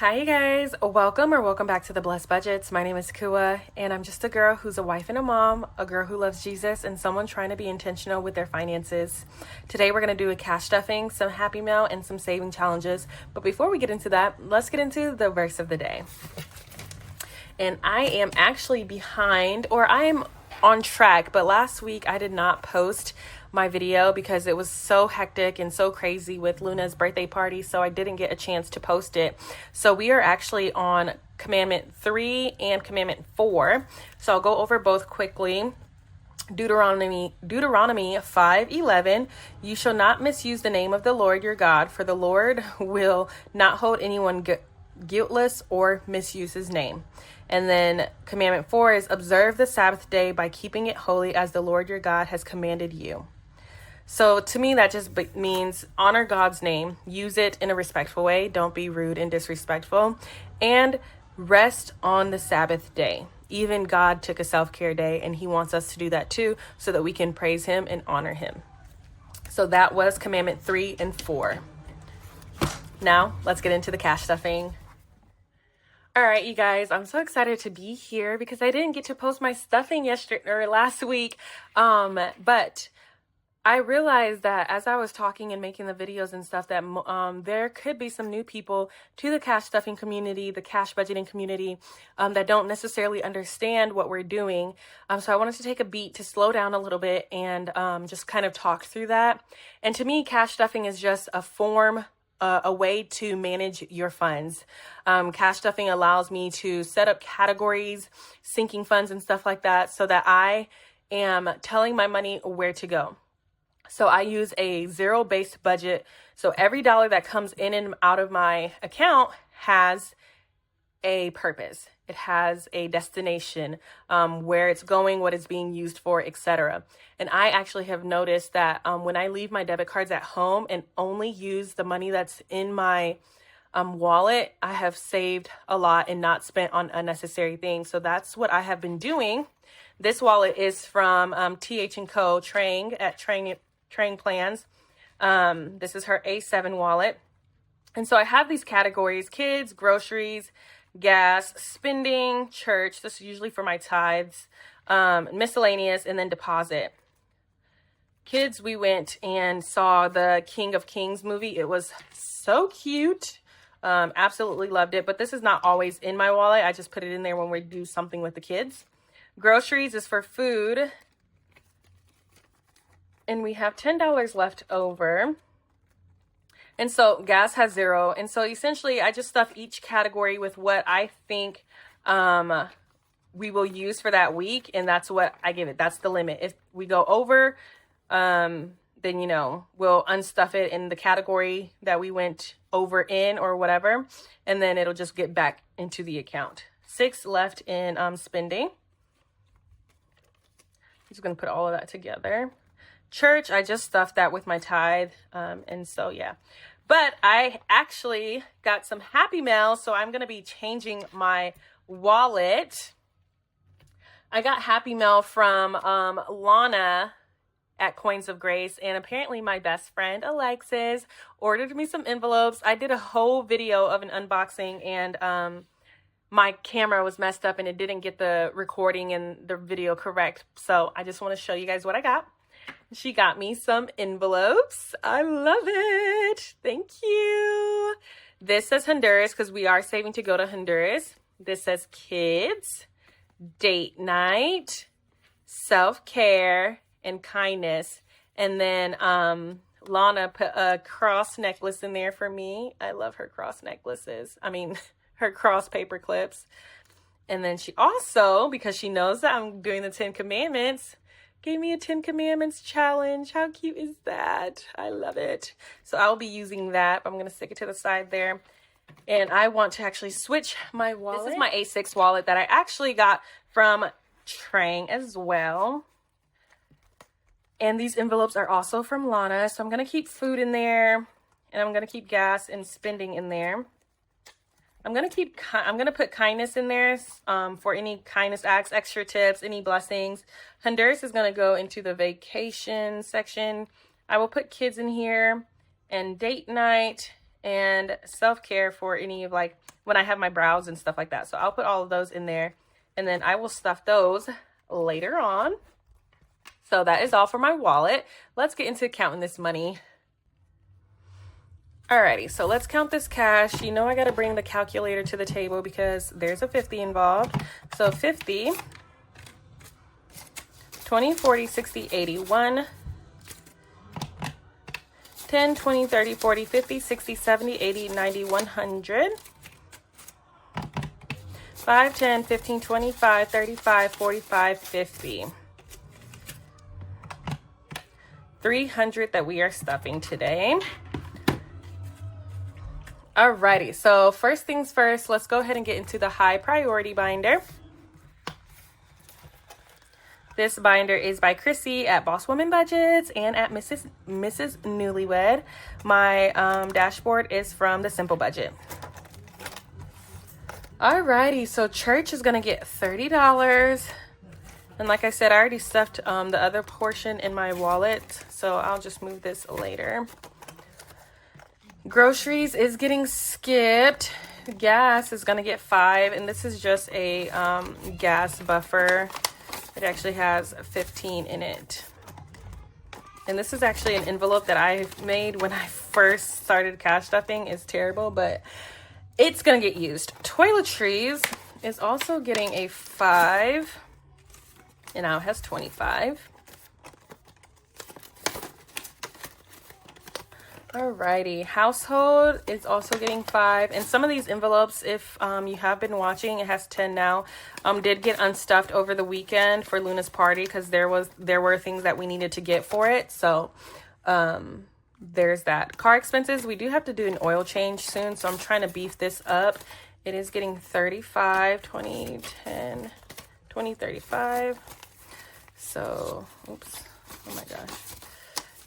Hi, you guys. Welcome back to the Blessed Budgets. My name is Kua, and I'm just a girl who's a wife and a mom, a girl who loves Jesus, and someone trying to be intentional with their finances. Today, we're going to do a cash stuffing, some happy mail, and some saving challenges. But before we get into that, let's get into the verse of the day. And I am actually behind, or I am on track, but last week I did not post my video because it was so hectic and so crazy with Luna's birthday party, so I didn't get a chance to post it. So we are actually on Commandment 3 and Commandment 4. So I'll go over both quickly. Deuteronomy 5:11, you shall not misuse the name of the Lord your God, for the Lord will not hold anyone guiltless or misuse his name. And then Commandment 4 is observe the Sabbath day by keeping it holy as the Lord your God has commanded you. So to me, that just means honor God's name, use it in a respectful way, don't be rude and disrespectful, and rest on the Sabbath day. Even God took a self-care day, and he wants us to do that too, so that we can praise him and honor him. So that was Commandment 3 and 4. Now, let's get into the cash stuffing. All right, you guys, I'm so excited to be here because I didn't get to post my stuffing last week. But I realized that as I was talking and making the videos and stuff that there could be some new people to the cash stuffing community, the cash budgeting community, that don't necessarily understand what we're doing. So I wanted to take a beat to slow down a little bit and just kind of talk through that. And to me, cash stuffing is just a way to manage your funds. Cash stuffing allows me to set up categories, sinking funds and stuff like that, so that I am telling my money where to go. So I use a zero-based budget. So every dollar that comes in and out of my account has a purpose. It has a destination, where it's going, what it's being used for, etc. And I actually have noticed that when I leave my debit cards at home and only use the money that's in my wallet, I have saved a lot and not spent on unnecessary things. So that's what I have been doing. This wallet is from TH & Co. Trang at Trang Plans. This is her A7 wallet. And so I have these categories: kids, groceries, gas, spending, church. This is usually for my tithes, miscellaneous, and then deposit. Kids, we went and saw the King of Kings movie. It was so cute. Absolutely loved it. But this is not always in my wallet. I just put it in there when we do something with the kids. Groceries is for food. And we have $10 left over. And so gas has $0. And so essentially I just stuff each category with what I think we will use for that week. And that's what I give it. That's the limit. If we go over, then, we'll unstuff it in the category that we went over in or whatever. And then it'll just get back into the account. 6 left in spending. I'm just going to put all of that together. Church, I just stuffed that with my tithe. And so, yeah. But I actually got some happy mail, so I'm going to be changing my wallet. I got happy mail from Lana at Coins of Grace, and apparently my best friend Alexis ordered me some envelopes. I did a whole video of an unboxing, and my camera was messed up and it didn't get the recording and the video correct. So I just want to show you guys what I got. She got me some envelopes. I love it. Thank you. This says Honduras because we are saving to go to Honduras. This says kids, date night, self-care, and kindness. And then Lana put a cross necklace in there for me. I love her cross necklaces. Her cross paper clips. And then she also, because she knows that I'm doing the 10 Commandments, gave me a 10 Commandments challenge. How cute is that? I love it. So I'll be using that. I'm going to stick it to the side there. And I want to actually switch my wallet. This is my A6 wallet that I actually got from Trang as well. And these envelopes are also from Lana. So I'm going to keep food in there. And I'm going to keep gas and spending in there. I'm going to put kindness in there for any kindness acts, extra tips, any blessings. Honduras is going to go into the vacation section. I will put kids in here and date night and self-care for any of like when I have my brows and stuff like that. So I'll put all of those in there, and then I will stuff those later on. So that is all for my wallet. Let's get into counting this money. Alrighty, so let's count this cash. You know I gotta bring the calculator to the table because there's a 50 involved. So 50, 20, 40, 60, 80, 1, 10, 20, 30, 40, 50, 60, 70, 80, 90, 100. 5, 10, 15, 25, 35, 45, 50. 300 that we are stuffing today. Alrighty, so first things first, let's go ahead and get into the high priority binder. This binder is by Chrissy at Boss Woman Budgets and at Mrs. Newlywed. My dashboard is from the Simple Budget. Alrighty, so church is gonna get $30. And like I said, I already stuffed the other portion in my wallet, so I'll just move this later. Groceries is getting skipped. Gas is gonna get 5, and this is just a gas buffer. It actually has 15 in it. And this is actually an envelope that I made when I first started cash stuffing. It's terrible, but it's gonna get used. Toiletries is also getting a 5, and now it has 25. Alrighty, household is also getting 5, and some of these envelopes, if you have been watching, it has 10 now, did get unstuffed over the weekend for Luna's party because there were things that we needed to get for it. So there's that. Car expenses, we do have to do an oil change soon, so I'm trying to beef this up. It is getting 35, 20, 10, 20, 35. So, oops, oh my gosh.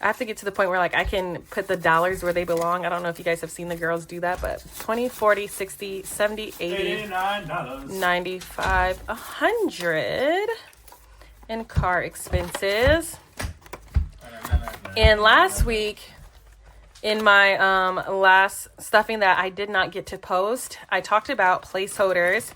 I have to get to the point where like I can put the dollars where they belong. I don't know if you guys have seen the girls do that, but 20, 40, 60, 70, 80, $89, 95, 100 in car expenses. And last week in my last stuffing that I did not get to post, I talked about placeholders.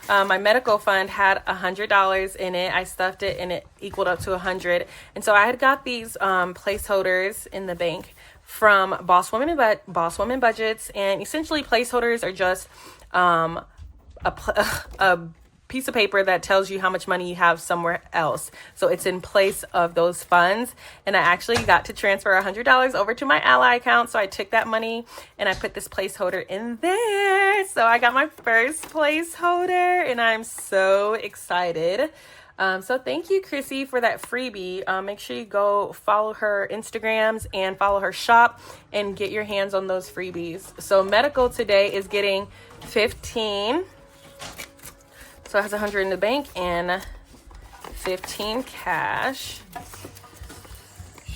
My medical fund had $100 in it. I stuffed it and it equaled up to 100. And so I had got these placeholders in the bank from Boss Woman Budgets. And essentially placeholders are just a piece of paper that tells you how much money you have somewhere else. So it's in place of those funds. And I actually got to transfer $100 over to my Ally account. So I took that money and I put this placeholder in there. So I got my first placeholder and I'm so excited. So thank you, Chrissy, for that freebie. Make sure you go follow her Instagrams and follow her shop and get your hands on those freebies. So medical today is getting 15. So it has 100 in the bank and 15 cash.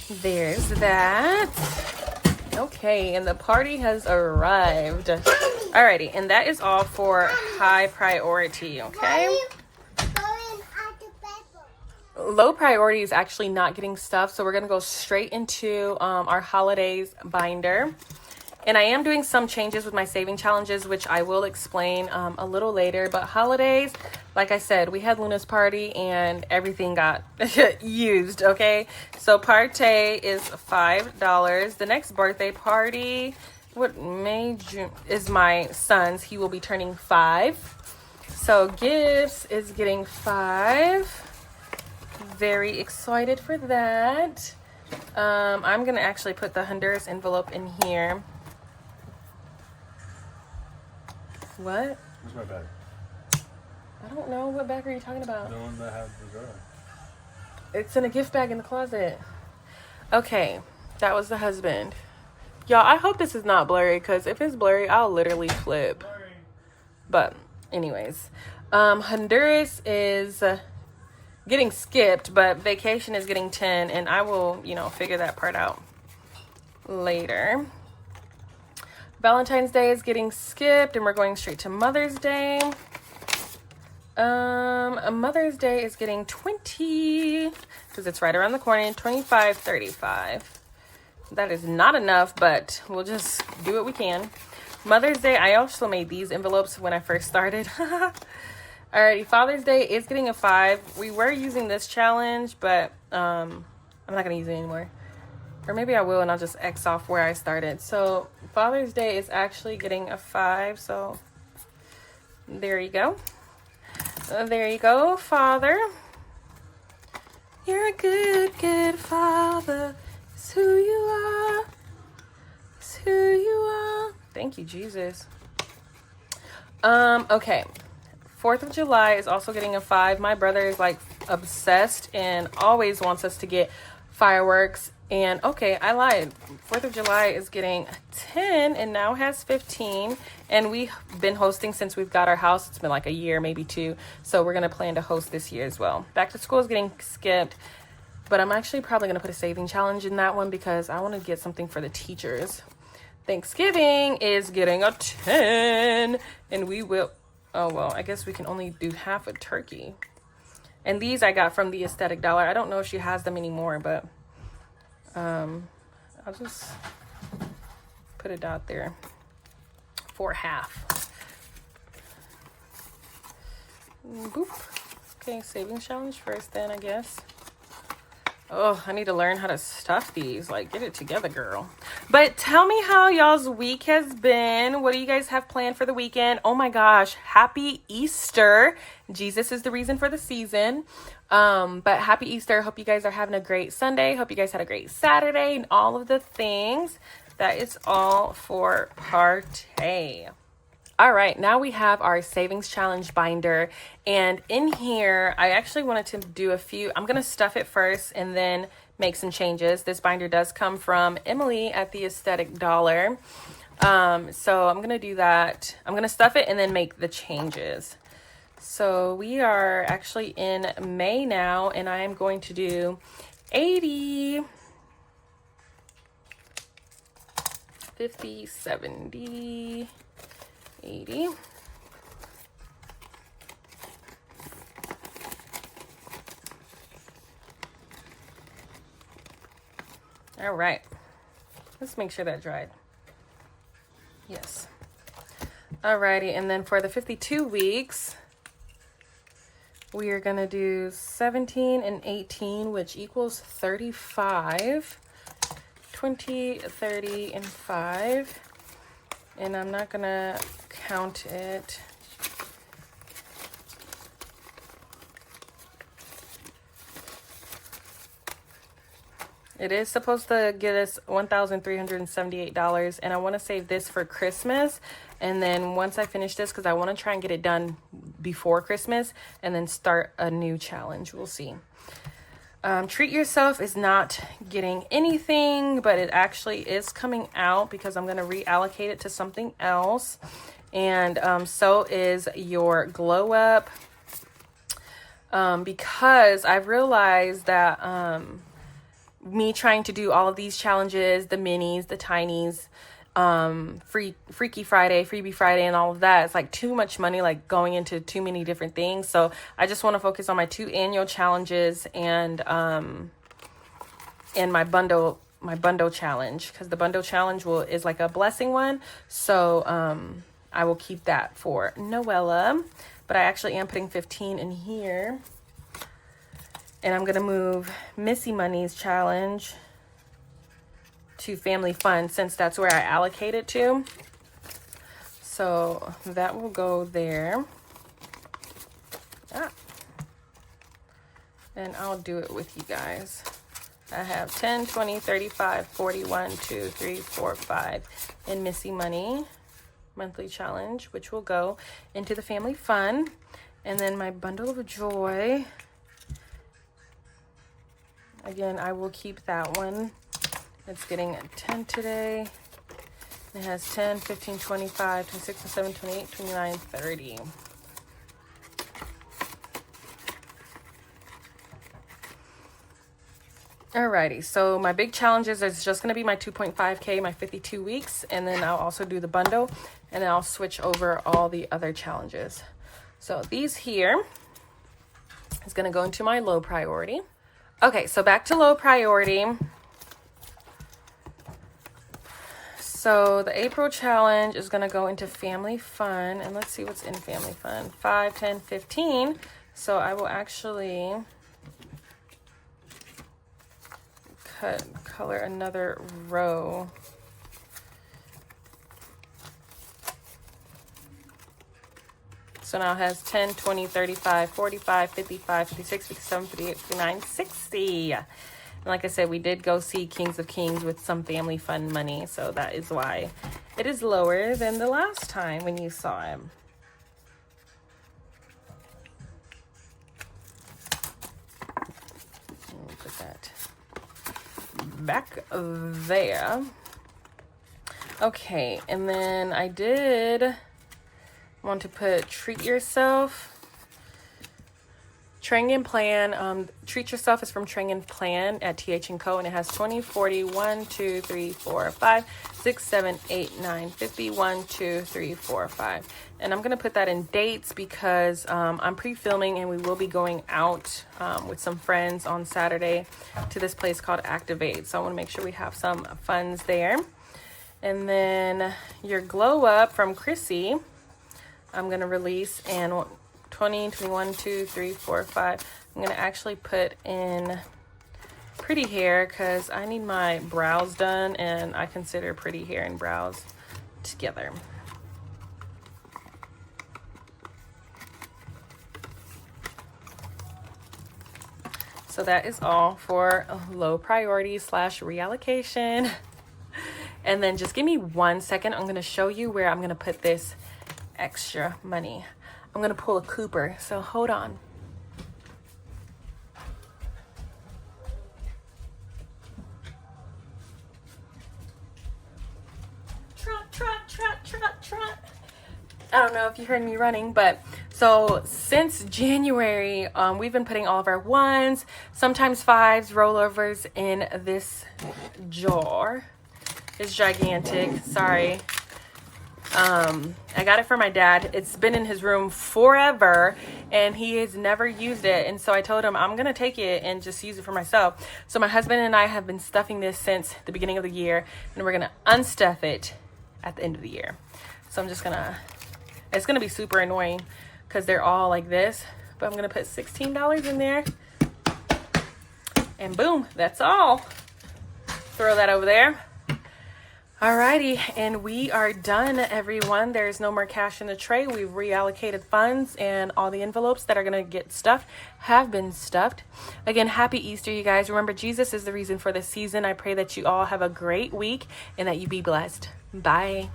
There's that. Okay, and the party has arrived. Alrighty, and that is all for high priority, okay? Low priority is actually not getting stuff, so we're going to go straight into our holidays binder. And I am doing some changes with my saving challenges, which I will explain a little later. But holidays, like I said, we had Luna's party and everything got used, okay? So Partey is $5. The next birthday party, June, is my son's. He will be turning 5. So gifts is getting 5. Very excited for that. I'm going to actually put the Honduras envelope in here. What? Where's my bag? I don't know. What bag are you talking about? The one that has the girl. It's in a gift bag in the closet. Okay. That was the husband. Y'all, I hope this is not blurry, because if it's blurry, I'll literally flip. Blurry. But, anyways. Honduras is getting skipped, but vacation is getting 10, and I will, figure that part out later. Valentine's Day is getting skipped, and we're going straight to Mother's Day. Mother's Day is getting 20, because it's right around the corner, 25, 35. That is not enough, but we'll just do what we can. Mother's Day, I also made these envelopes when I first started. Alrighty, Father's Day is getting a 5. We were using this challenge, but I'm not going to use it anymore. Or maybe I will, and I'll just X off where I started. So Father's Day is actually getting a 5, so there you go. There you go, Father. You're a good, good father. It's who you are. It's who you are. Thank you, Jesus. Okay. 4th of July is also getting a 5. My brother is like obsessed and always wants us to get fireworks. And okay, I lied. 4th of July is getting 10 and now has 15. And we've been hosting since we've got our house. It's been like a year, maybe 2. So we're going to plan to host this year as well. Back to school is getting skipped. But I'm actually probably going to put a saving challenge in that one because I want to get something for the teachers. Thanksgiving is getting a 10. And we will... Oh, well, I guess we can only do half a turkey. And these I got from the Aesthetic Dollar. I don't know if she has them anymore, but... I'll just put it out there for half. Boop. Okay, savings challenge first then, I guess. Oh, I need to learn how to stuff these. Like, get it together, girl. But tell me how y'all's week has been. What do you guys have planned for the weekend? Oh my gosh, happy Easter. Jesus is the reason for the season. But happy Easter. Hope you guys are having a great Sunday. Hope you guys had a great Saturday and all of the things. That is all for Partay. All right, now we have our savings challenge binder. And in here, I actually wanted to do a few. I'm going to stuff it first and then make some changes. This binder does come from Emily at the Aesthetic Dollar. So I'm going to do that. I'm going to stuff it and then make the changes. So we are actually in May now, and I am going to do 80, 50, 70, 80. All right. Let's make sure that dried. Yes. Alrighty, and then for the 52 weeks, we are going to do 17 and 18, which equals 35. 20, 30, and 5. And I'm not going to count it. It is supposed to get us $1,378, and I want to save this for Christmas. And then once I finish this, because I want to try and get it done before Christmas, and then start a new challenge. We'll see. Treat Yourself is not getting anything, but it actually is coming out because I'm going to reallocate it to something else. And so is your Glow Up. Because I've realized that... me trying to do all of these challenges, the minis, the tinies, Freaky Friday, Freebie Friday, and all of that, it's like too much money, like going into too many different things. So I just want to focus on my 2 annual challenges and my bundle challenge, because the bundle challenge is like a blessing one. So I will keep that for Noella, but I actually am putting 15 in here. And I'm going to move Missy Money's challenge to Family Fun, since that's where I allocate it to. So that will go there. And I'll do it with you guys. I have 10, 20, 35, 41, 2, 3, 4, 5 in Missy Money monthly challenge, which will go into the Family Fun. And then my Bundle of Joy... Again, I will keep that one. It's getting a 10 today. It has 10, 15, 25, 26, 27, 28, 29, 30. Alrighty, so my big challenges is just going to be my 2.5K, my 52 weeks, and then I'll also do the bundle, and then I'll switch over all the other challenges. So these here is going to go into my low priority. Okay, so back to low priority. So the April challenge is going to go into family fun. And let's see what's in family fun. 5, 10, 15. So I will actually color another row. So now it has 10, 20, 35, 45, 55, 56, 57, 58, 59, 60. And like I said, we did go see Kings of Kings with some family fun money. So that is why it is lower than the last time when you saw him. Let me put that back there. Okay, and then I did want to put treat yourself. Trang and Plan. Treat Yourself is from Trang and Plan at TH & Co. And it has 20, 40, 1, 2, 3, 4, 5, 6, 7, 8, 9, 50, 1, 2, 3, 4, 5. And I'm going to put that in dates because I'm pre-filming and we will be going out with some friends on Saturday to this place called Activate. So I want to make sure we have some funds there. And then your Glow Up from Chrissy, I'm going to release, and 20, 21, 2, 3, 4, 5. I'm going to actually put in pretty hair because I need my brows done, and I consider pretty hair and brows together. So that is all for low priority / reallocation. And then just give me 1 second. I'm going to show you where I'm going to put this extra money. I'm going to pull a Cooper, so hold on. Trot, trot, trot, trot, trot. I don't know if you heard me running, but so since January, we've been putting all of our 1s, sometimes 5s, rollovers in this jar. It's gigantic. Sorry. I got it for my dad. It's been in his room forever and he has never used it. And so I told him I'm going to take it and just use it for myself. So my husband and I have been stuffing this since the beginning of the year, and we're going to unstuff it at the end of the year. So I'm just going to, it's going to be super annoying because they're all like this, but I'm going to put $16 in there and boom, that's all. Throw that over there. Alrighty, and we are done, everyone. There's no more cash in the tray. We've reallocated funds, and all the envelopes that are going to get stuffed have been stuffed. Again, happy Easter, you guys. Remember, Jesus is the reason for this season. I pray that you all have a great week and that you be blessed. Bye.